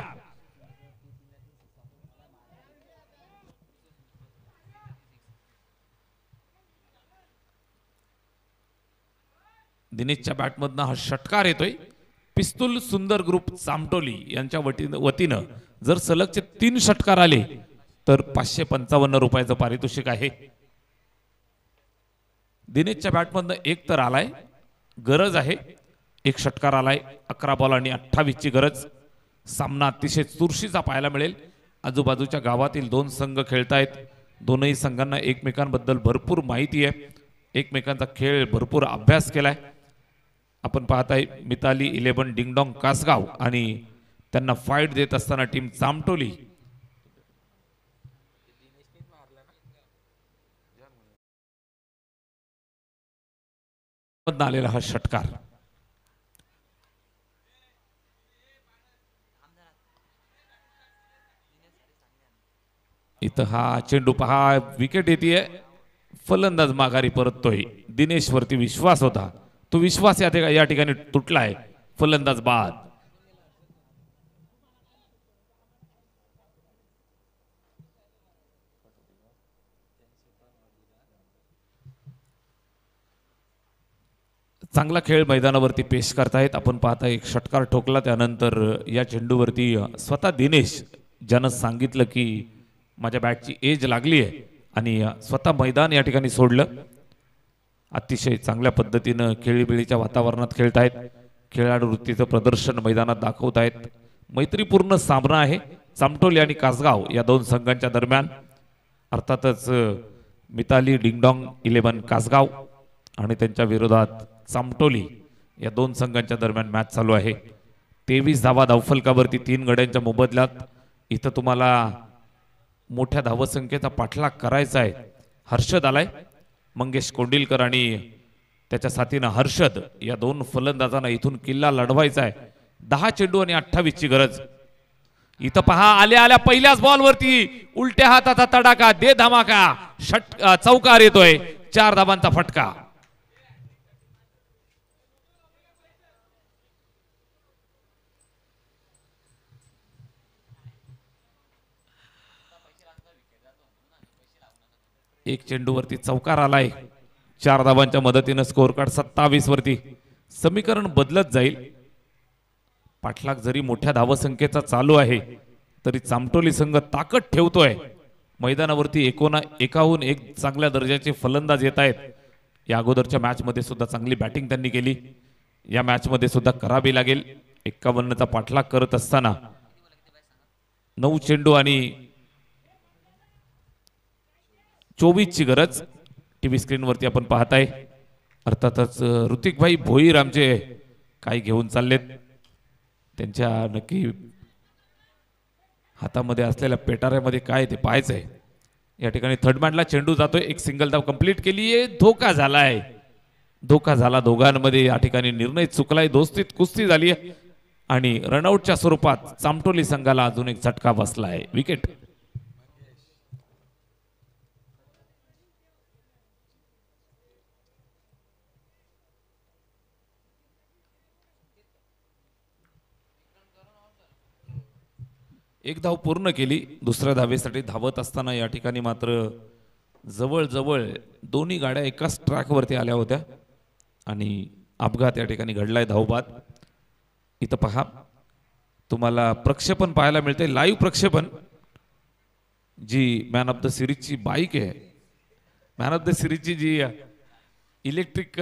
दिनेशच्या बॅटमधनं हा षटकार येतोय. पिस्तूल सुंदर ग्रुप चामटोली यांच्या वतीनं जर सलगचे 3 षटकार आले तर 555 रुपयाचं पारितोषिक आहे. दिनेशच्या बॅटमधनं 1 तर आलाय. गरज आहे 1 षटकार आलाय. 11 बॉल आणि 28ची गरज. सामना अतिशय चुरशीचा पाहायला मिळेल. आजूबाजूच्या गावातील 2 संघ खेळतायत. दोनही संघांना एकमेकांबद्दल भरपूर माहिती आहे. एकमेकांचा खेळ भरपूर अभ्यास केलाय. आपण पाहताय मिताली 11 डिंगडॉंग कासगाव आणि त्यांना फाईट देत असताना टीम चामटोली. आलेला हा षटकार. इथं हा चेंडू पहा. विकेट येते. फलंदाज माघारी परततोय. दिनेश वरती विश्वास होता. तो विश्वास या ठिकाणी तुटलाय. फलंदाज बाद. चांगला खेळ मैदानावरती पेश करतायत. आपण पाहता एक षटकार ठोकला त्यानंतर या चेंडूवरती स्वतः दिनेश ज्यानं सांगितलं की माझ्या बॅटची एज लागली आहे आणि स्वतः मैदान या ठिकाणी सोडलं. अतिशय चांगल्या पद्धतीनं खेळीबिळीच्या वातावरणात खेळतायत. खेळाडू वृत्तीचं प्रदर्शन मैदानात दाखवत आहेत. मैत्रीपूर्ण सामना आहे चामटोली आणि कासगाव या दोन संघांच्या दरम्यान. अर्थातच मिताली डिंगडॉंग 11 कासगाव आणि त्यांच्या विरोधात चामटोली या दोन संघांच्या दरम्यान मॅच चालू आहे. 23 धावा धावफलकावरती 3 गड्यांच्या मोबदल्यात. इथं तुम्हाला मोठ्या धावसंख्येचा पाठलाग करायचा आहे. हर्षद आलाय, मंगेश कोंडिलकर आणि त्याच्या साथीनं हर्षद या दोन फलंदाजांना इथून किल्ला लढवायचा आहे. 10 चेंडू आणि 28 ची गरज. इथं पहा आल्या आल्या पहिल्याच बॉलवरती उलट्या हाताचा तडाखा दे धमाका चौकार येतोय. 4 धाबांचा फटका. एक चेंडूवरती चौकार आलाय. 4 धाबांच्या मदतीनं स्कोअर कार्ड 27 वरती. समीकरण बदलत जाईल. पाठलाग जरी मोठ्या धावसंख्येचा चालू आहे तरी चामटोली संघ ताकद ठेवतोय. मैदानावरती एकाहून एक चांगल्या दर्जाचे फलंदाज येत आहेत. या अगोदरच्या मॅच मध्ये सुद्धा चांगली बॅटिंग त्यांनी केली. या मॅच मध्ये सुद्धा करावी लागेल. 51चा पाठलाग करत असताना 9 चेंडू आणि 24 ची गरज. टीव्ही स्क्रीनवरती आपण पाहताय. अर्थातच ऋतिक भाई भोईर आमचे काय घेऊन चाललेत. त्यांच्या नक्की हातामध्ये असलेल्या पेटाऱ्यामध्ये काय ते पाहायचंय. या ठिकाणी थर्ड मॅनला चेंडू जातोय. एक सिंगल धाव कंप्लीट केली आहे. धोका झालाय. धोका झाला दोघांमध्ये. या ठिकाणी निर्णय चुकलाय. दोस्तीत कुस्ती झाली आहे आणि रनआउटच्या स्वरूपात चामटोली संघाला अजून एक झटका बसलाय. विकेट. एक धाव पूर्ण केली. दुसऱ्या धावेसाठी धावत असताना या ठिकाणी मात्र जवळजवळ दोन्ही गाड्या एकाच ट्रॅकवरती आल्या होत्या आणि अपघात या ठिकाणी घडलाय. धावबाद. इथं पहा तुम्हाला प्रक्षेपण पाहायला मिळते. लाईव्ह प्रक्षेपण. जी मॅन ऑफ द सिरीजची बाईक आहे, मॅन ऑफ द सिरीजची जी इलेक्ट्रिक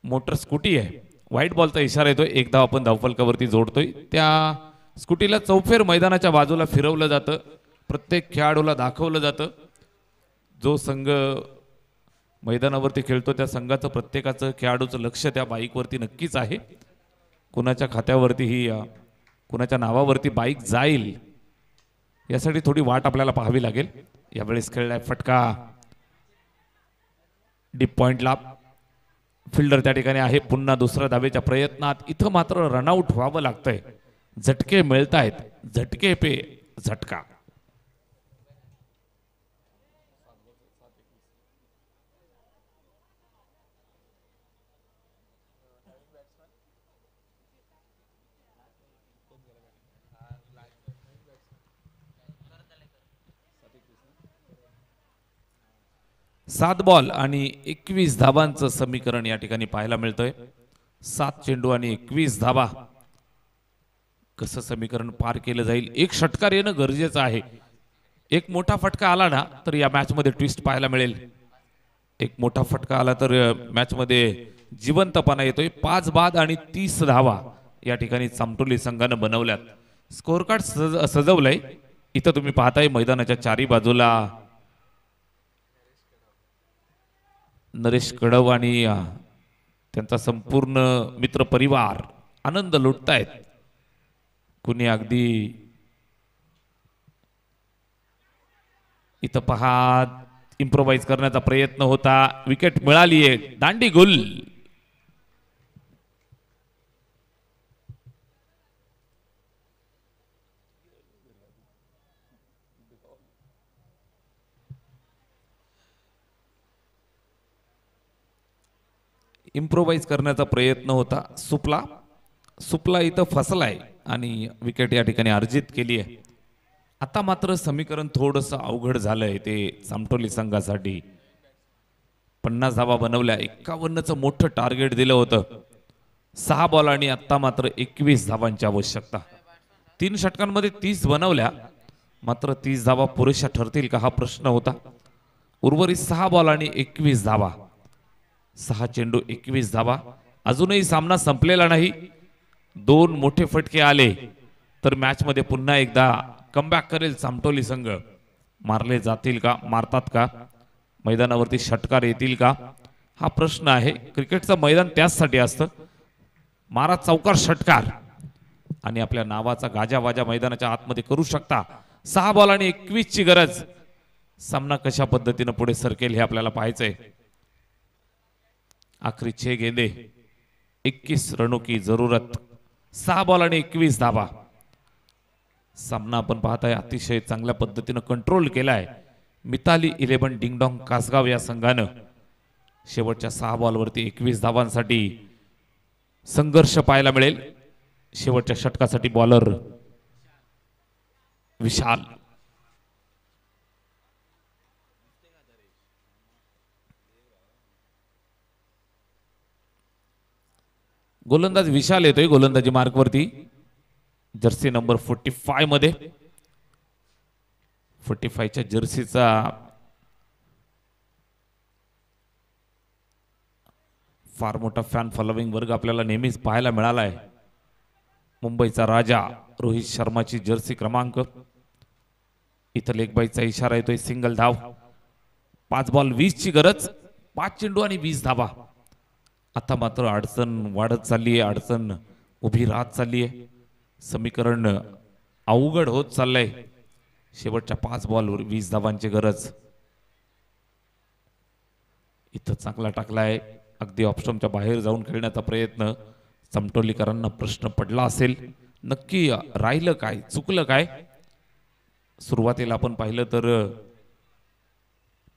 मोटर स्कूटी आहे, व्हाईट बॉलचा इशारा येतोय. एक धाव आपण धावफलकावरती जोडतोय. त्या स्कूटीला चौफेर मैदानाच्या बाजूला फिरवलं जातं. प्रत्येक खेळाडूला दाखवलं जातं. जो संघ मैदानावरती खेळतो त्या संघाचं प्रत्येकाचं खेळाडूचं लक्ष त्या बाईकवरती नक्कीच आहे. कुणाच्या खात्यावरती ही कुणाच्या नावावरती बाईक जाईल यासाठी थोडी वाट आपल्याला पाहावी लागेल. यावेळेस खेळलाय फटका डीप पॉइंटला. फिल्डर त्या ठिकाणी आहे. पुन्हा दुसऱ्या धावेच्या प्रयत्नात. इथं मात्र रनआउट व्हावं लागतंय. झटके मिळत आहेत. झटके पे झटका. सात बॉल आणि 21 धाबांचं समीकरण या ठिकाणी पाहायला मिळतंय. 7 चेंडू आणि 21 धाबा. कसं समीकरण पार केलं जाईल. एक षटकार येणं गरजेचं आहे. एक मोठा फटका आला ना तर या मॅच मध्ये ट्विस्ट पाहायला मिळेल. एक मोठा फटका आला तर मॅच मध्ये जिवंतपणा येतोय. 5 बाद आणि 30 धावा या ठिकाणी चामटोली संघानं बनवल्यात. स्कोअर कार्ड सजवलंय. इथं तुम्ही पाहताय मैदानाच्या चारी बाजूला नरेश कडव आणि त्यांचा संपूर्ण मित्र परिवार आनंद लुटतायत. कुणी अगदी इथं पहा इम्प्रोवाइज करण्याचा प्रयत्न होता. विकेट मिळालीये. दांडी गुल. इम्प्रोवाइज करण्याचा प्रयत्न होता. सुपला इथं फसलाय आणि विकेट या ठिकाणी अर्जित केली आहे. आता मात्र समीकरण थोडंसं अवघड झालंय ते चामटोली संघासाठी. 50 धावा बनवल्या. 51चं मोठं टार्गेट दिलं होतं. 6 बॉल आणि आत्ता मात्र 21 धावांची आवश्यकता. 3 षटकांमध्ये 30 बनवल्या, मात्र 30 धावा पुरेशा ठरतील का हा प्रश्न होता. उर्वरित 6 बॉल आणि 21 धावा, 6 चेंडू 21 धावा. अजूनही सामना संपलेला नाही. 2 मोठे फटके आले तर मॅच मध्ये पुन्हा एकदा कमबॅक करेल सामटोली संघ. मारले जातील का, मारतात का, मैदानावरती षटकार येतील का, हा प्रश्न आहे. क्रिकेटचं मैदान त्याचसाठी असतं. मारा चौकार षटकार आणि आपल्या नावाचा गाजावाजा मैदानाच्या आतमध्ये करू शकता. 6 बॉल आणि 21 ची गरज. सामना कशा पद्धतीने पुढे सरकेल हे आपल्याला पाहायचंय. आखरी 6 गेंदे, 21 रनों की जरूरत. 6 बॉल आणि 21 धावा. सामना आपण पाहताय अतिशय चांगल्या पद्धतीने कंट्रोल केलाय मिताली 11 डिंगडॉंग कासगाव या संघानं. शेवटच्या 6 बॉलवरती 21 धावांसाठी संघर्ष पाहायला मिळेल. शेवटच्या षटकासाठी बॉलर विशाल. गोलंदाज विशाल येतोय गोलंदाजी मार्कवरती. जर्सी नंबर 45 मध्ये. 45च्या जर्सीचा फार मोठा फॅन फॉलोविंग वर्ग आपल्याला नेहमीच पाहायला मिळाला आहे. मुंबईचा राजा रोहित शर्माची जर्सी क्रमांक. इथं लेगबाईचा इशारा येतोय. सिंगल धाव. 5 बॉल 20 ची गरज. 5 चेंडू आणि 20 धावा. आता मात्र अडचण वाढत चालली आहे, अडचण उभी राहत चालली आहे. समीकरण अवघड होत चाललंय. शेवटच्या 5 बॉलवर 20 धावांची गरज. इथं चांगला टाकलाय. अगदी ऑप्शनच्या बाहेर जाऊन खेळण्याचा प्रयत्न. समटोलीकरांना प्रश्न पडला असेल, नक्की राहिलं काय, चुकलं काय. सुरुवातीला आपण पाहिलं तर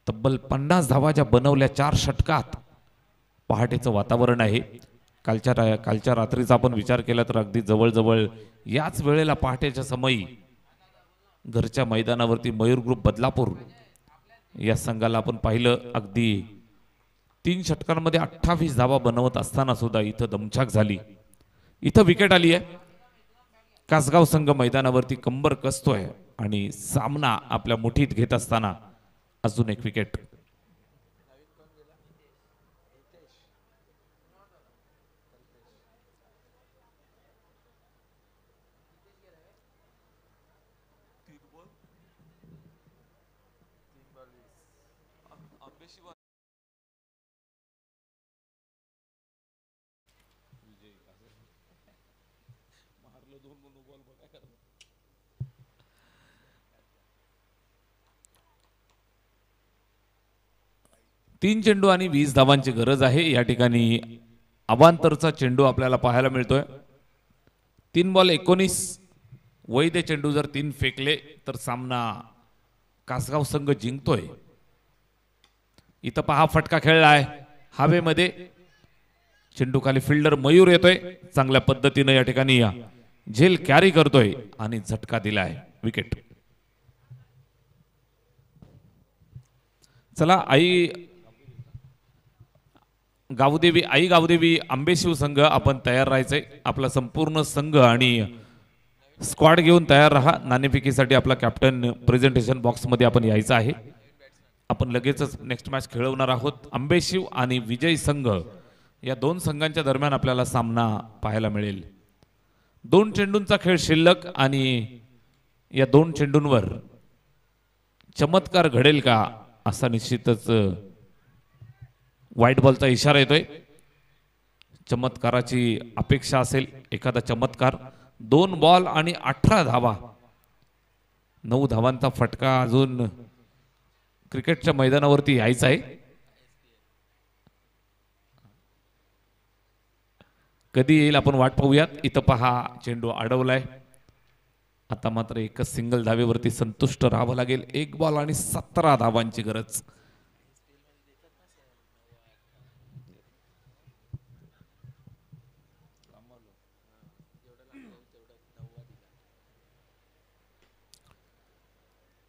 तब्बल 50 धावा ज्या बनवल्या 4 षटकात. पहाटेचं वातावरण आहे. कालच्या रात्रीचा आपण विचार केला तर अगदी जवळजवळ याच वेळेला पहाटेच्या समयी घरच्या मैदानावरती मयूर ग्रुप बदलापूर या संघाला आपण पाहिलं. अगदी 3 षटकांमध्ये 28 धावा बनवत असताना सुद्धा इथं दमछाक झाली. इथं विकेट आली आहे. कासगाव संघ मैदानावरती कंबर कसतोय आणि सामना आपल्या मुठीत घेत असताना अजून एक विकेट. तीन चेंडू आणि 20 धावांची गरज आहे. या ठिकाणी अवांतरचा चेंडू आपल्याला पाहायला मिळतोय. 3 बॉल 19. वैध चेंडू जर 3 फेकले तर सामना कासगाव संघ जिंकतोय. इथं पहा फटका खेळलाय हवेमध्ये. चेंडू खाली फिल्डर मयूर येतोय. चांगल्या पद्धतीने या ठिकाणी झेल कॅरी करतोय आणि झटका दिलाय. विकेट. चला आई गावदेवी आंबेशिव संघ आपण तयार राहायचंय. आपला संपूर्ण संघ आणि स्क्वॉड घेऊन तयार राहा. नाणेफेकीसाठी आपला कॅप्टन प्रेझेंटेशन बॉक्स मध्ये आपण यायचं आहे. आपण लगेचच नेक्स्ट मॅच खेळवणार आहोत. आंबेशिव आणि विजय संघ या 2 संघांच्या दरम्यान आपल्याला सामना पाहायला मिळेल. 2 चेंडूंचा खेळ शिल्लक आणि या 2 चेंडूंवर चमत्कार घडेल का असा निश्चितच व्हाईट बॉलचा इशारा येतोय. चमत्काराची अपेक्षा असेल, एखादा चमत्कार. 2 बॉल आणि 18 धावा. 9 धावांचा फटका अजून क्रिकेटच्या मैदानावरती यायचा आहे. कधी येईल आपण वाट पाहूयात. इथं पहा चेंडू अडवलाय. आता मात्र एकच सिंगल धावेवरती संतुष्ट राहावं लागेल. 1 बॉल आणि 17 धावांची गरज.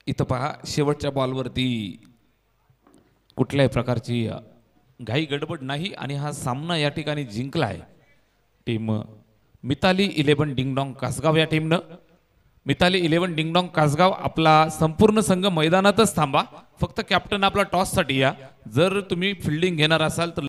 इथं पहा शेवटच्या बॉलवरती कुठल्याही प्रकारची घाई गडबड नाही आणि हा सामना या ठिकाणी जिंकला आहे टीम मिताली 11 डिंगडॉंग कासगाव या टीमनं. मिताली 11 डिंगडॉंग कासगाव आपला संपूर्ण संघ मैदानातच थांबा, फक्त कॅप्टन आपला टॉससाठी या. जर तुम्ही फिल्डिंग घेणार असाल तर